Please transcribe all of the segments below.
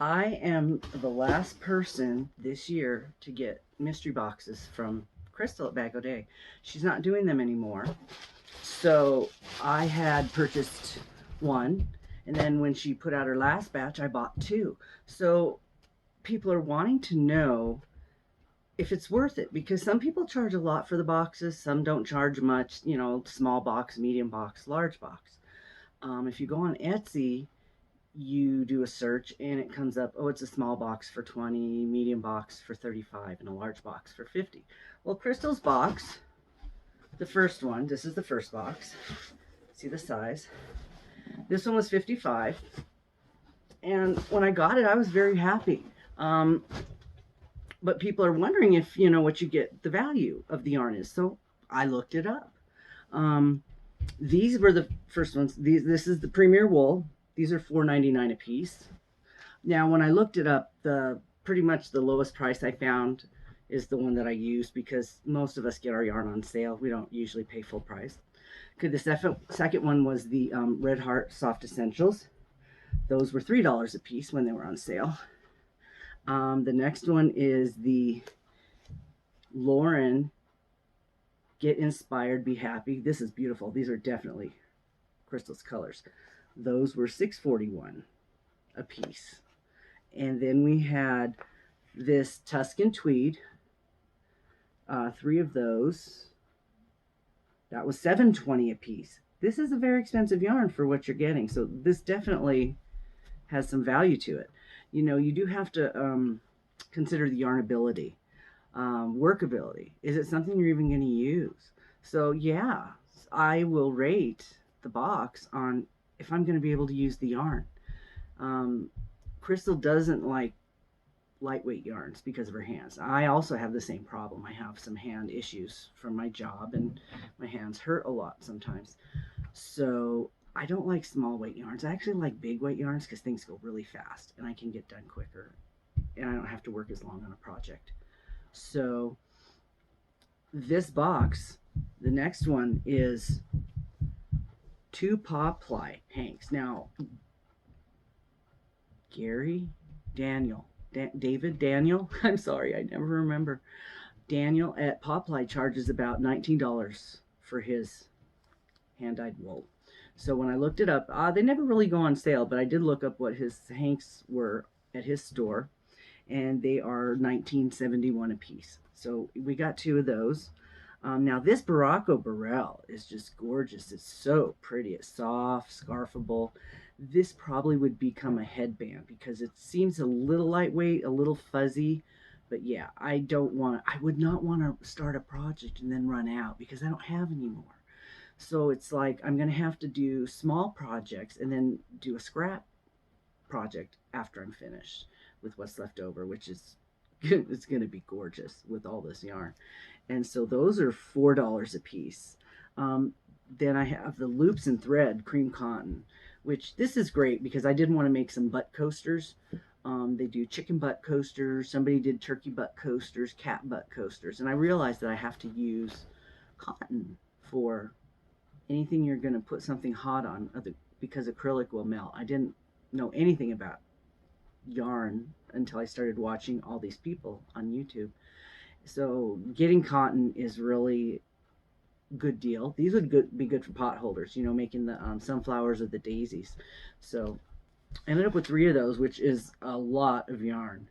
I am the last person this year to get mystery boxes from Crystal at BagODay. She's not doing them anymore. So I had purchased one, and then when she put out her last batch, I bought two. So people are wanting to know if it's worth it, because some people charge a lot for the boxes, some don't charge much, small box, medium box, large box. If you go on Etsy, you do a search and it comes up, oh, it's a small box for 20, medium box for 35, and a large box for 50. Well, Crystal's box, the first one, this is the first box. See the size? This one was 55. And when I got it, I was very happy. But people are wondering if, what you get, the value of the yarn is. So I looked it up. These were the first ones. This is the Premier Wool. These are $4.99 a piece. Now, when I looked it up, pretty much the lowest price I found is the one that I used, because most of us get our yarn on sale. We don't usually pay full price. Okay, the second one was the Red Heart Soft Essentials. Those were $3 a piece when they were on sale. The next one is the Lauren Get Inspired, Be Happy. This is beautiful. These are definitely Crystal's colors. Those were $6.41 a piece. And then we had this Tuscan Tweed, 3 of those. That was $7.20 a piece. This is a very expensive yarn for what you're getting, so this definitely has some value to it. You do have to consider the yarnability, workability. Is it something you're even going to use? So yeah, I will rate the box on if I'm going to be able to use the yarn. Crystal doesn't like lightweight yarns because of her hands. I also have the same problem. I have some hand issues from my job, and my hands hurt a lot sometimes. So I don't like small weight yarns. I actually like big weight yarns because things go really fast and I can get done quicker and I don't have to work as long on a project. So this box, the next one is 2 paw ply hanks. Now, David Daniel, I'm sorry, I never remember. Daniel at Paw Ply charges about $19 for his hand-dyed wool. So when I looked it up, they never really go on sale, but I did look up what his hanks were at his store, and they are $19.71 a piece. So we got 2 of those. Now this Barocco Burrell is just gorgeous. It's so pretty. It's soft, scarfable. This probably would become a headband because it seems a little lightweight, a little fuzzy. But yeah, I would not want to start a project and then run out because I don't have any more. So it's like I'm going to have to do small projects and then do a scrap project after I'm finished with what's left over, which is it's going to be gorgeous with all this yarn. And so those are $4 a piece. Then I have the Loops and Thread Cream Cotton, which this is great because I did want to make some butt coasters. They do chicken butt coasters. Somebody did turkey butt coasters, cat butt coasters. And I realized that I have to use cotton for anything you're going to put something hot on because acrylic will melt. I didn't know anything about yarn until I started watching all these people on YouTube. So getting cotton is really good deal. These would be good for pot holders, making the sunflowers or the daisies. So I ended up with 3 of those, which is a lot of yarn.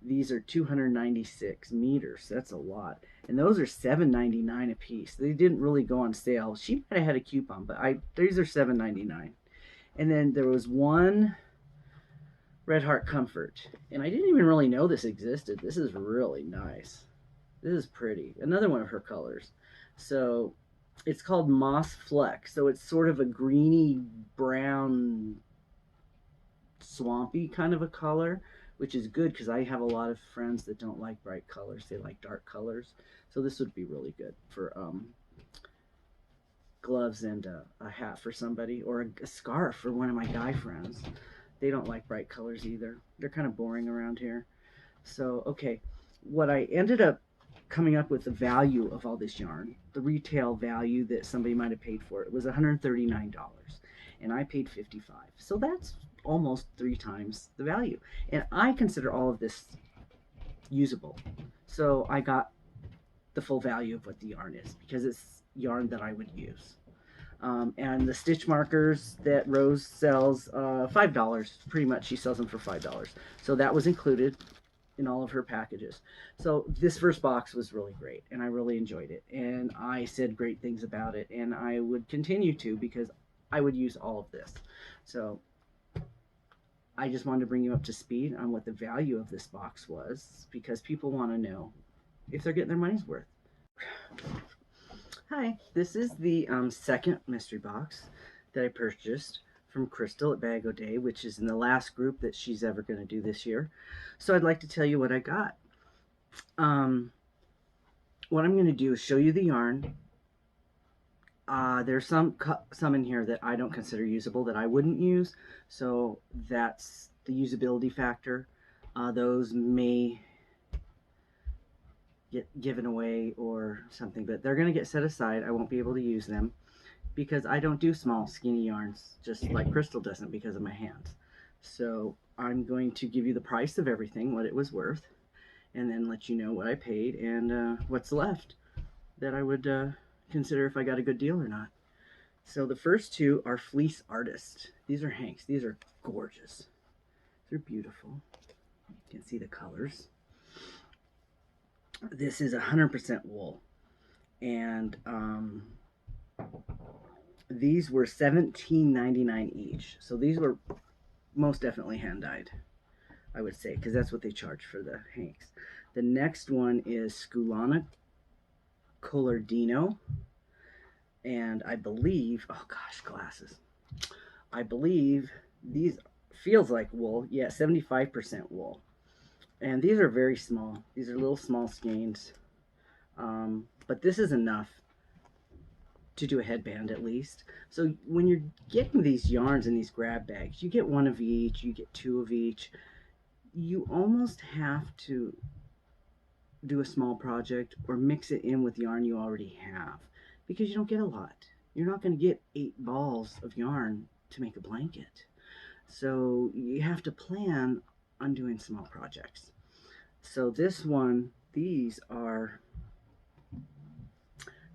These are 296 meters. That's a lot. And those are $7.99 a piece. They didn't really go on sale. She might have had a coupon, but these are $7.99. And then there was one Red Heart Comfort. And I didn't even really know this existed. This is really nice. This is pretty. Another one of her colors. So it's called Moss Fleck. So it's sort of a greeny brown swampy kind of a color, which is good because I have a lot of friends that don't like bright colors. They like dark colors. So this would be really good for gloves and a hat for somebody, or a scarf for one of my guy friends. They don't like bright colors either. They're kind of boring around here. So, okay, what I ended up coming up with the value of all this yarn, the retail value that somebody might have paid for it was $139. and I paid $55. So that's almost 3 times the value. And I consider all of this usable. So I got the full value of what the yarn is because it's yarn that I would use. And the stitch markers that Rose sells, $5. Pretty much she sells them for $5. So that was included in all of her packages. So this first box was really great and I really enjoyed it. And I said great things about it and I would continue to because I would use all of this. So I just wanted to bring you up to speed on what the value of this box was because people want to know if they're getting their money's worth. Hi, this is the second mystery box that I purchased from Crystal at BagODay, which is in the last group that she's ever going to do this year. So I'd like to tell you what I got. What I'm going to do is show you the yarn. There's some in here that I don't consider usable that I wouldn't use, so that's the usability factor. Those may get given away or something, but they're going to get set aside. I won't be able to use them because I don't do small skinny yarns just like Crystal doesn't because of my hands. So I'm going to give you the price of everything, what it was worth, and then let you know what I paid and what's left that I would consider if I got a good deal or not. So the first two are Fleece Artists. These are hanks. These are gorgeous. They're beautiful. You can see the colors. This is 100% wool, and these were $17.99 each. So these were most definitely hand dyed, I would say, because that's what they charge for the hanks. The next one is Sculana Collardino, and I believe, oh gosh, glasses. I believe these feels like wool. Yeah, 75% wool. And these are very small. These are little small skeins. But this is enough to do a headband at least. So when you're getting these yarns in these grab bags, you get one of each, you get two of each. You almost have to do a small project or mix it in with yarn you already have because you don't get a lot. You're not going to get 8 balls of yarn to make a blanket. So you have to plan on doing small projects. So this one, these are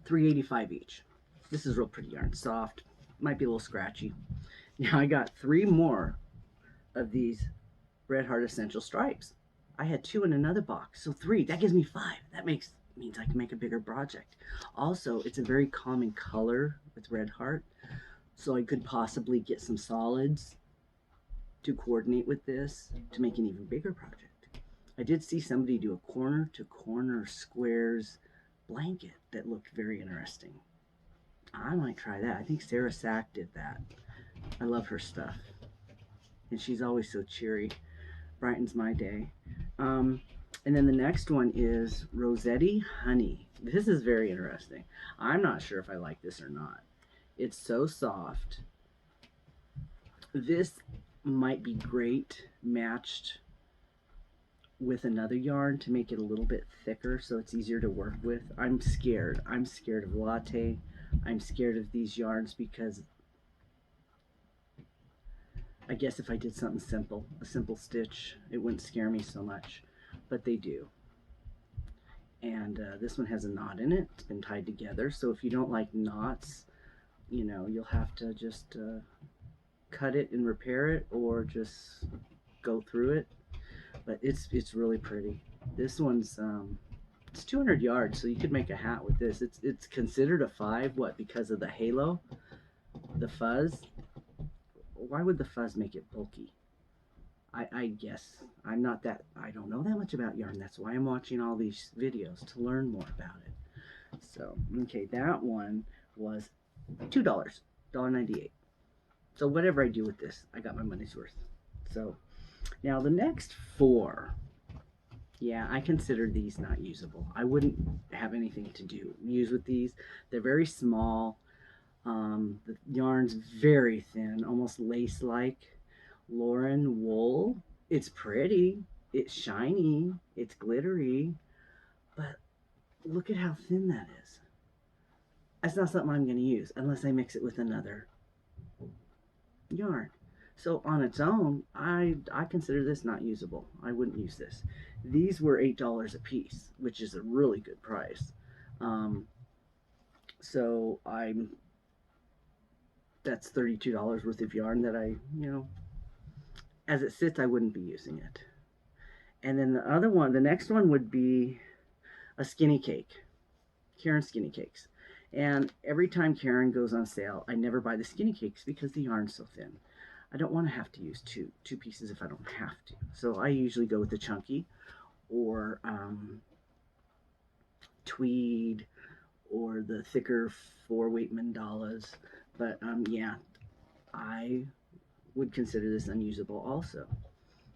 $3.85 each. This is real pretty yarn, soft, might be a little scratchy. Now I got 3 more of these Red Heart Essential stripes. I had 2 in another box, so 3. That gives me 5. That means I can make a bigger project. Also, it's a very common color with Red Heart, so I could possibly get some solids to coordinate with this to make an even bigger project. I did see somebody do a corner to corner squares blanket that looked very interesting. I might try that. I think Sarah Sack did that. I love her stuff. And she's always so cheery. Brightens my day. And then the next one is Rossetti Honey. This is very interesting. I'm not sure if I like this or not. It's so soft. This might be great matched with another yarn to make it a little bit thicker so it's easier to work with. I'm scared. I'm scared of latte. I'm scared of these yarns because I guess if I did something simple, a simple stitch, it wouldn't scare me so much, but they do. And this one has a knot in it. It's been tied together, so if you don't like knots, you know, you'll have to just cut it and repair it or just go through it. But it's really pretty. This one's it's 200 yards, so you could make a hat with this. It's considered a 5, what, because of the halo, the fuzz. Why would the fuzz make it bulky? I guess I don't know that much about yarn. That's why I'm watching all these videos to learn more about it. So okay, that one was $2, $1.98. So whatever I do with this, I got my money's worth. So now the next 4, yeah, I consider these not usable. I wouldn't have anything to use with these. They're very small. The yarn's very thin, almost lace-like. Lauren wool. It's pretty. It's shiny. It's glittery. But look at how thin that is. That's not something I'm going to use unless I mix it with another yarn. So on its own, I consider this not usable. I wouldn't use this. These were $8 a piece, which is a really good price. Um, so that's $32 worth of yarn that as it sits, I wouldn't be using it. And then the next one would be a skinny cake, Karen skinny cakes. And every time Karen goes on sale, I never buy the skinny cakes because the yarn's so thin. I don't want to have to use two pieces if I don't have to. So I usually go with the chunky or tweed or the thicker 4-weight mandalas. But yeah, I would consider this unusable also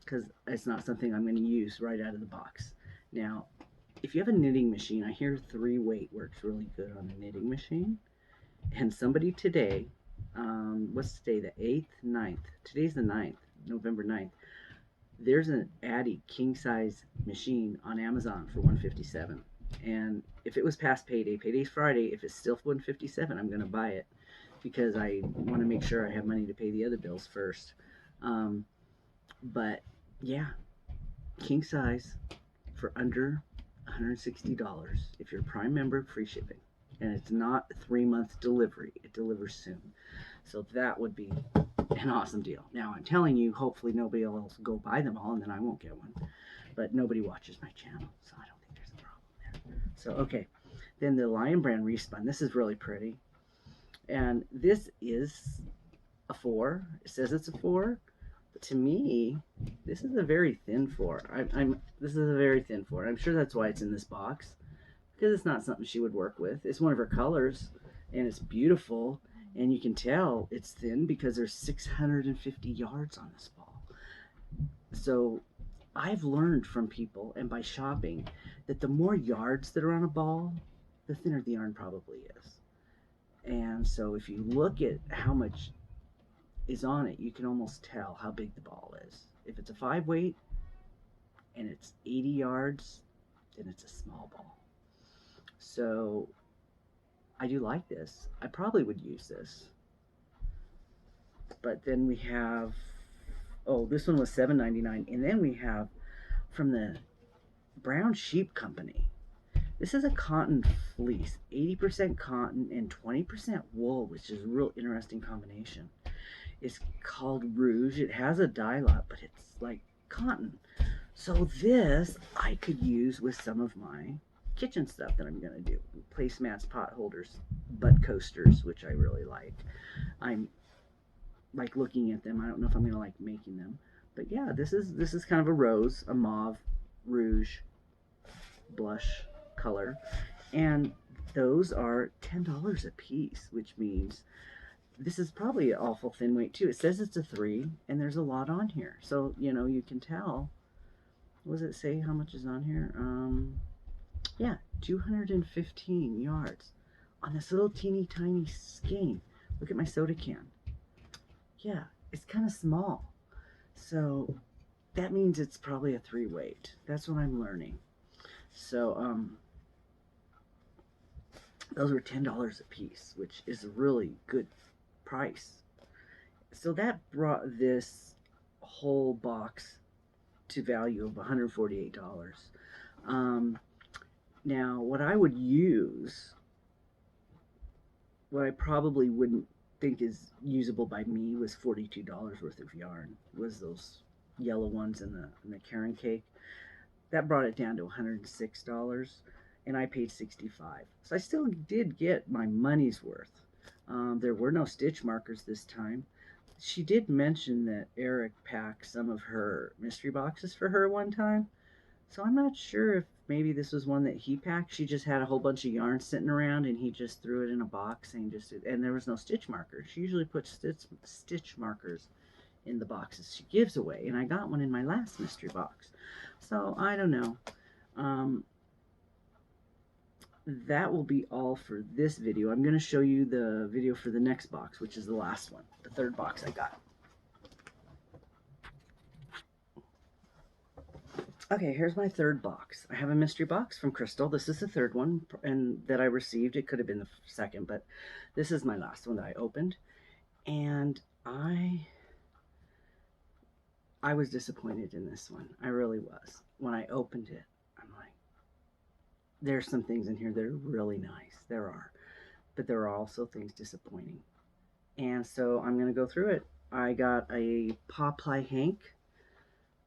because it's not something I'm going to use right out of the box. Now, if you have a knitting machine, I hear 3-weight works really good on a knitting machine. And somebody today, what's today, the 8th, 9th? Today's the 9th, November 9th. There's an Addy king size machine on Amazon for $157. And if it was past payday's Friday, if it's still $157, I'm going to buy it because I want to make sure I have money to pay the other bills first. But yeah, king size for under $160. If you're a Prime member, free shipping. And it's not a 3-month delivery. It delivers soon. So that would be an awesome deal. Now, I'm telling you, hopefully nobody else will go buy them all, and then I won't get one. But nobody watches my channel, so I don't think there's a problem there. So, okay. Then the Lion Brand Respun. This is really pretty. And this is a 4. It says it's a 4. But to me, this is a very thin 4. This is a very thin 4. I'm sure that's why it's in this box. Because it's not something she would work with. It's one of her colors, and it's beautiful, and you can tell it's thin because there's 650 yards on this ball. So I've learned from people and by shopping that the more yards that are on a ball, the thinner the yarn probably is. And so if you look at how much is on it, you can almost tell how big the ball is. If it's a 5-weight and it's 80 yards, then it's a small ball. So I do like this. I probably would use this. But then we have, oh, this one was $7.99. And then we have from the Brown Sheep Company. This is a cotton fleece, 80% cotton and 20% wool, which is a real interesting combination. It's called Rouge. It has a dye lot, but it's like cotton. So this I could use with some of my kitchen stuff that I'm going to do. Placemats, pot holders, butt coasters, which I really like. I'm like looking at them. I don't know if I'm going to like making them. But yeah, this is kind of a rose, a mauve, rouge, blush color. And those are $10 a piece, which means this is probably an awful thin weight too. It says it's a 3, and there's a lot on here. So, you can tell. What does it say how much is on here? Yeah, 215 yards on this little teeny tiny skein. Look at my soda can. Yeah, it's kind of small. So that means it's probably a 3-weight. That's what I'm learning. So those were $10 a piece, which is a really good price. So that brought this whole box to value of $148. Now, what I would use, what I probably wouldn't think is usable by me, was $42 worth of yarn. Was those yellow ones in the Karen cake. That brought it down to $106, and I paid $65. So I still did get my money's worth. There were no stitch markers this time. She did mention that Eric packed some of her mystery boxes for her one time. So I'm not sure if maybe this was one that he packed. She just had a whole bunch of yarn sitting around, and he just threw it in a box and there was no stitch markers. She usually puts stitch markers in the boxes she gives away, and I got one in my last mystery box. So I don't know. That will be all for this video. I'm going to show you the video for the next box, which is the last one, the third box I got. Okay, here's my third box. I have a mystery box from Crystal. This is the third one and that I received. It could have been the second, but this is my last one that I opened. And I was disappointed in this one. I really was. When I opened it, I'm like, there's some things in here that are really nice. There are. But there are also things disappointing. And so I'm going to go through it. I got a Popeye Hank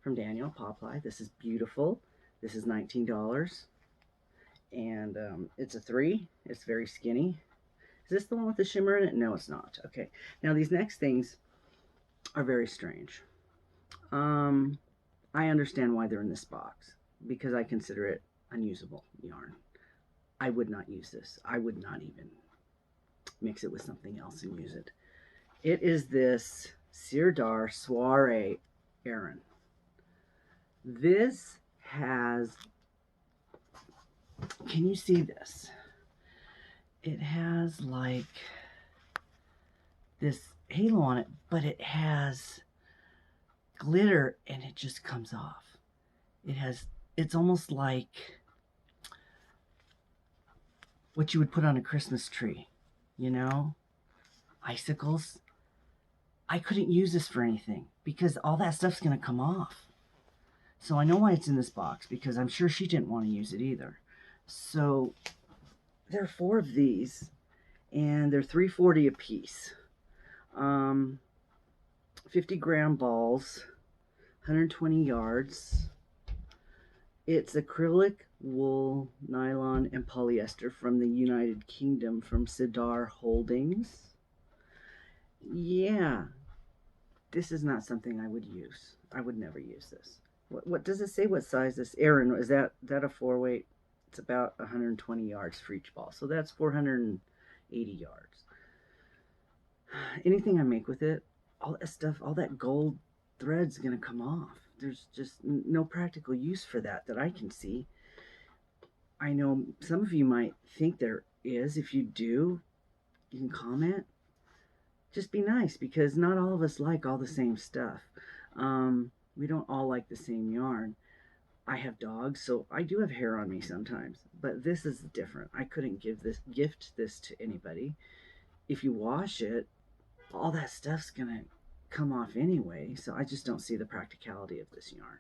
from Daniel Popeye. This is beautiful. This is $19. And it's a 3. It's very skinny. Is this the one with the shimmer in it? No, it's not. Okay. Now, these next things are very strange. I understand why they're in this box because I consider it unusable yarn. I would not use this. I would not even mix it with something else and use it. It is this Sirdar Soiree Aran. This has, can you see this? It has like this halo on it, but it has glitter and it just comes off. It's almost like what you would put on a Christmas tree, you know? Icicles. I couldn't use this for anything because all that stuff's going to come off. So I know why it's in this box because I'm sure she didn't want to use it either. So there are 4 of these and they're $3.40 a piece. 50-gram balls, 120 yards. It's acrylic, wool, nylon, and polyester from the United Kingdom from Sirdar Holdings. Yeah, this is not something I would use. I would never use this. What does it say? What size this? Aaron, is that a 4-weight? It's about 120 yards for each ball. So that's 480 yards. Anything I make with it, all that stuff, all that gold thread's going to come off. There's just no practical use for that I can see. I know some of you might think there is. If you do, you can comment. Just be nice because not all of us like all the same stuff. We don't all like the same yarn. I have dogs, so I do have hair on me sometimes, but this is different. I couldn't gift this to anybody. If you wash it, all that stuff's gonna come off anyway, so I just don't see the practicality of this yarn.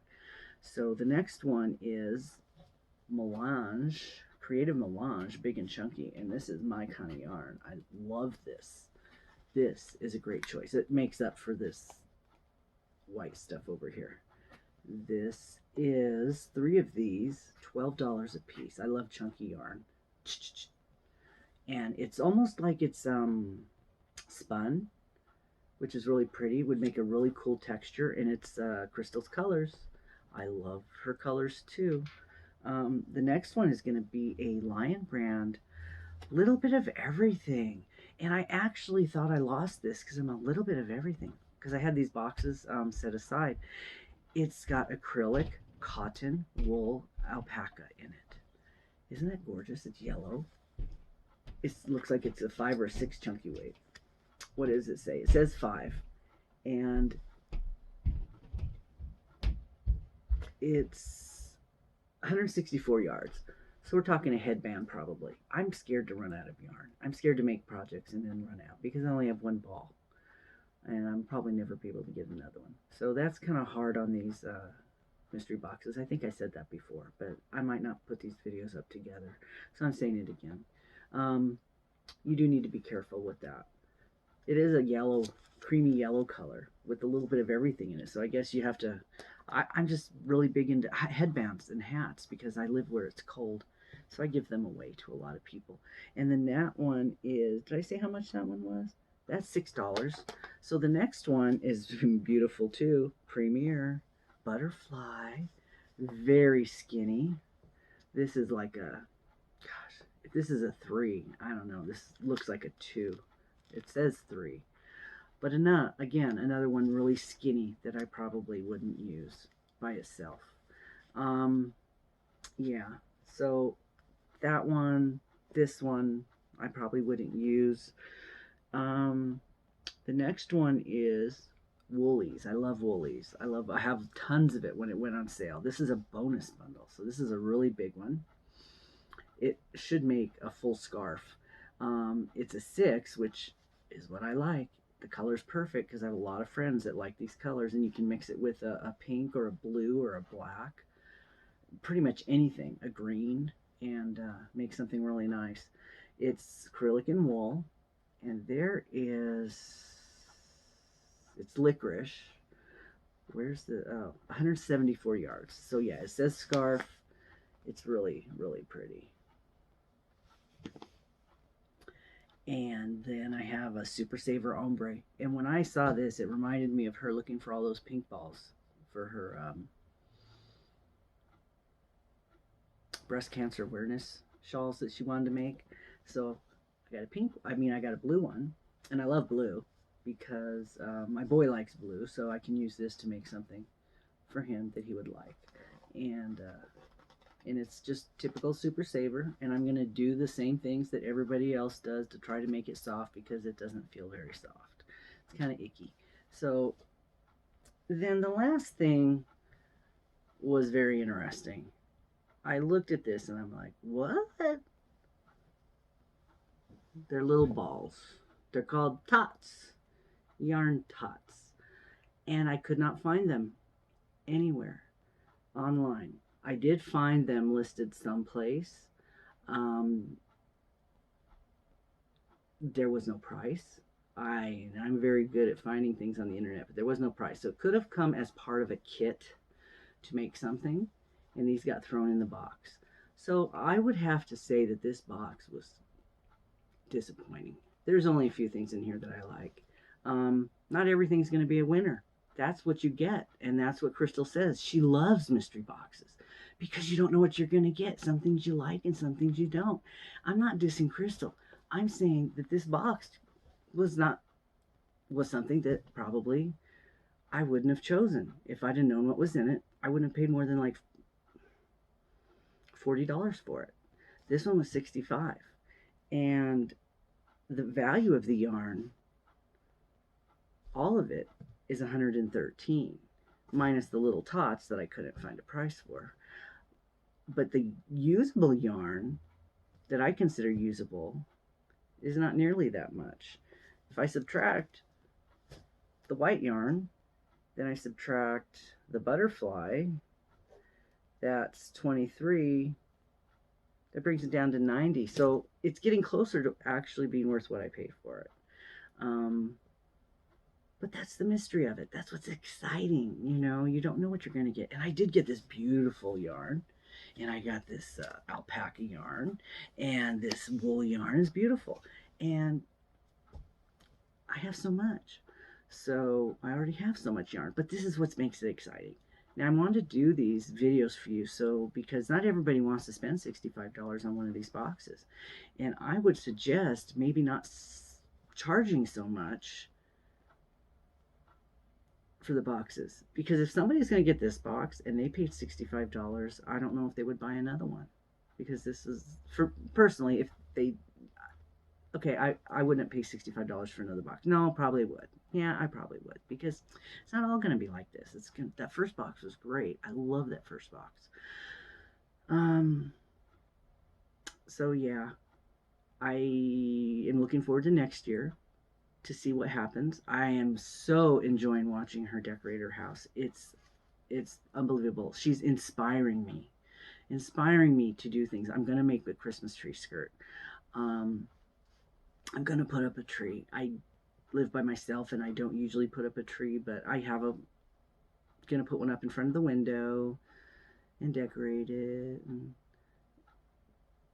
So the next one is Melange, Creative Melange, big and chunky, and this is my kind of yarn. I love this. This is a great choice. It makes up for this white stuff over here. This is 3 of these, $12 a piece. I love chunky yarn. And it's almost like it's spun, which is really pretty. It would make a really cool texture, and it's Crystal's colors. I love her colors too. The next one is going to be a Lion Brand, little bit of everything. And I actually thought I lost this because I'm a little bit of everything because I had these boxes set aside. It's got acrylic, cotton, wool, alpaca in it. Isn't that gorgeous? It's yellow. It looks like it's a 5 or 6 chunky weight. What does it say? It says 5. And it's 164 yards. So we're talking a headband probably. I'm scared to run out of yarn. I'm scared to make projects and then run out because I only have 1 ball. And I'm probably never be able to get another one. So that's kind of hard on these mystery boxes. I think I said that before, but I might not put these videos up together. So I'm saying it again. You do need to be careful with that. It is a yellow, creamy yellow color with a little bit of everything in it. So I guess you have to, I'm just really big into headbands and hats because I live where it's cold. So I give them away to a lot of people. And then that one is, did I say how much that one was? That's $6. So the next one is beautiful too. Premier Butterfly. Very skinny. This is like a, gosh, if this is a 3, I don't know. This looks like a 2. It says 3. But again, another one really skinny that I probably wouldn't use by itself. Yeah. So that one, this one, I probably wouldn't use. The next one is Woolies. I love Woolies. I have tons of it when it went on sale. This is a bonus bundle, so this is a really big one. It should make a full scarf. It's a 6, which is what I like. the color's perfect because I have a lot of friends that like these colors, and you can mix it with a pink or a blue or a black, pretty much anything, a green, and make something really nice. It's acrylic and wool, and it's licorice. Where's the, 174 yards. So yeah, it says scarf. It's really, really pretty. And then I have a Super Saver Ombre. And when I saw this, it reminded me of her looking for all those pink balls for her breast cancer awareness shawls that she wanted to make. So I got I got a blue one. And I love blue because my boy likes blue. So I can use this to make something for him that he would like. And it's just typical Super Saver, and I'm going to do the same things that everybody else does to try to make it soft because it doesn't feel very soft. It's kind of icky. So then the last thing was very interesting. I looked at this and I'm like, what? They're little balls. They're called tots, yarn tots, and I could not find them anywhere online. I did find them listed someplace. There was no price. I'm very good at finding things on the internet, but there was no price. So it could have come as part of a kit to make something, and these got thrown in the box. So I would have to say that this box was disappointing. There's only a few things in here that I like. Not everything's going to be a winner. That's what you get, and that's what Crystal says. She loves mystery boxes because you don't know what you're going to get. Some things you like and some things you don't. I'm not dissing Crystal. I'm saying that this box was something that probably I wouldn't have chosen. If I'd have known what was in it, I wouldn't have paid more than like $40 for it. This one was $65. And the value of the yarn, all of it, is $113, minus the little tots that I couldn't find a price for. But the usable yarn that I consider usable is not nearly that much. If I subtract the white yarn, then I subtract the butterfly, that's 23. That brings it down to 90. So it's getting closer to actually being worth what I paid for it. But that's the mystery of it. That's what's exciting. You know, you don't know what you're going to get. And I did get this beautiful yarn. And I got this alpaca yarn. And this wool yarn is beautiful. And I have so much. So I already have so much yarn. But this is what makes it exciting. Now I wanted to do these videos for you, because not everybody wants to spend $65 on one of these boxes. And I would suggest maybe not charging so much for the boxes, because if somebody's going to get this box and they paid $65, I don't know if they would buy another one, because this is, for personally, if they, okay, I wouldn't pay $65 for another box. No, probably would. Yeah, I probably would, because it's not all going to be like this. That first box was great. I love that first box. So yeah, I am looking forward to next year to see what happens. I am so enjoying watching her decorate her house. It's unbelievable. She's inspiring me to do things. I'm going to make the Christmas tree skirt. I'm going to put up a tree. I live by myself and I don't usually put up a tree, but I have going to put one up in front of the window and decorate it. And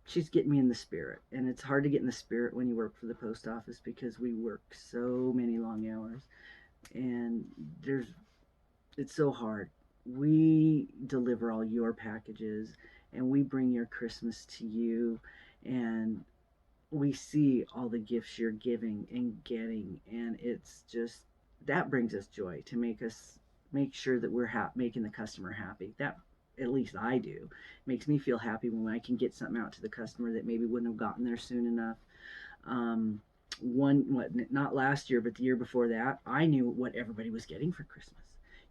she's getting me in the spirit, and it's hard to get in the spirit when you work for the post office because we work so many long hours, and it's so hard. We deliver all your packages, and we bring your Christmas to you, and we see all the gifts you're giving and getting, and it's just, that brings us joy, to make sure that we're making the customer happy. That, at least I do, makes me feel happy when I can get something out to the customer that maybe wouldn't have gotten there soon enough. Not last year, but the year before that, I knew what everybody was getting for Christmas.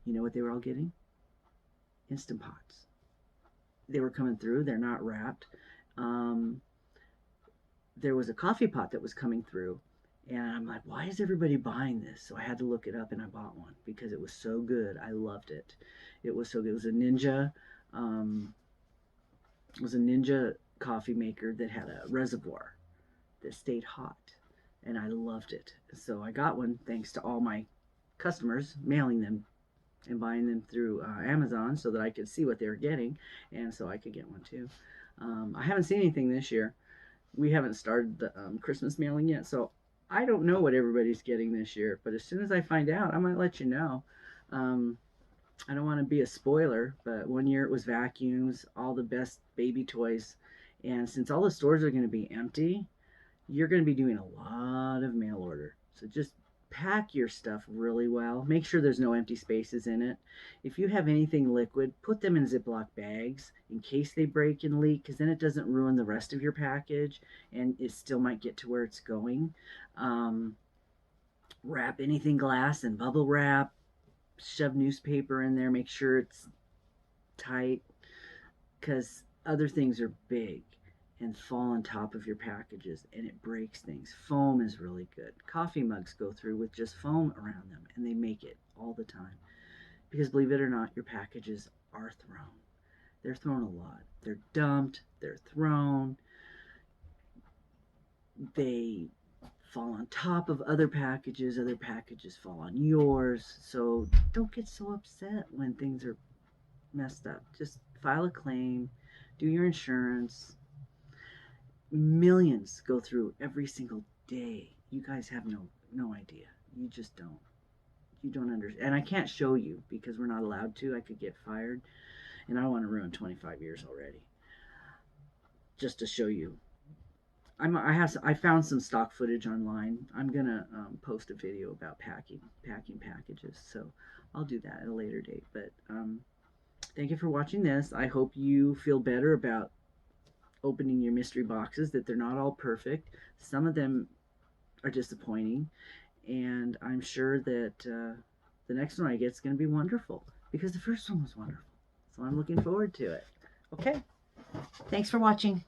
You know what they were all getting? Instant Pots. They were coming through. They're not wrapped. There was a coffee pot that was coming through, And I'm like, why is everybody buying this? So I had to look it up, and I bought one because it was so good. I loved it. It was so good. It was a Ninja. Um, it was a Ninja coffee maker that had a reservoir that stayed hot, and I loved it. So I got one thanks to all my customers mailing them and buying them through Amazon so that I could see what they were getting, and so I could get one too. I haven't seen anything this year. We haven't started the Christmas mailing yet, so I don't know what everybody's getting this year. But as soon as I find out, I might let you know. Um, I don't want to be a spoiler, but one year it was vacuums, all the best baby toys, and since all the stores are going to be empty, you're going to be doing a lot of mail order. So just pack your stuff really well. Make sure there's no empty spaces in it. If you have anything liquid, put them in Ziploc bags in case they break and leak, because then it doesn't ruin the rest of your package and it still might get to where it's going. Um, Wrap anything glass in bubble wrap. Shove newspaper in there. Make sure it's tight, because other things are big and fall on top of your packages and it breaks things. Foam is really good. Coffee mugs go through with just foam around them and they make it all the time. Because believe it or not, your packages are thrown. They're thrown a lot. They're dumped, they're thrown, they fall on top of other packages fall on yours. So don't get so upset when things are messed up. Just file a claim, do your insurance. Millions go through every single day. You guys have no idea. You just don't. You don't understand. And I can't show you because we're not allowed to. I could get fired, and I don't want to ruin 25 years already. Just to show you. I found some stock footage online. I'm gonna post a video about packing packages. So I'll do that at a later date. But thank you for watching this. I hope you feel better about opening your mystery boxes, that they're not all perfect. Some of them are disappointing, and I'm sure that the next one I get is going to be wonderful because the first one was wonderful. So I'm looking forward to it. Okay, thanks for watching.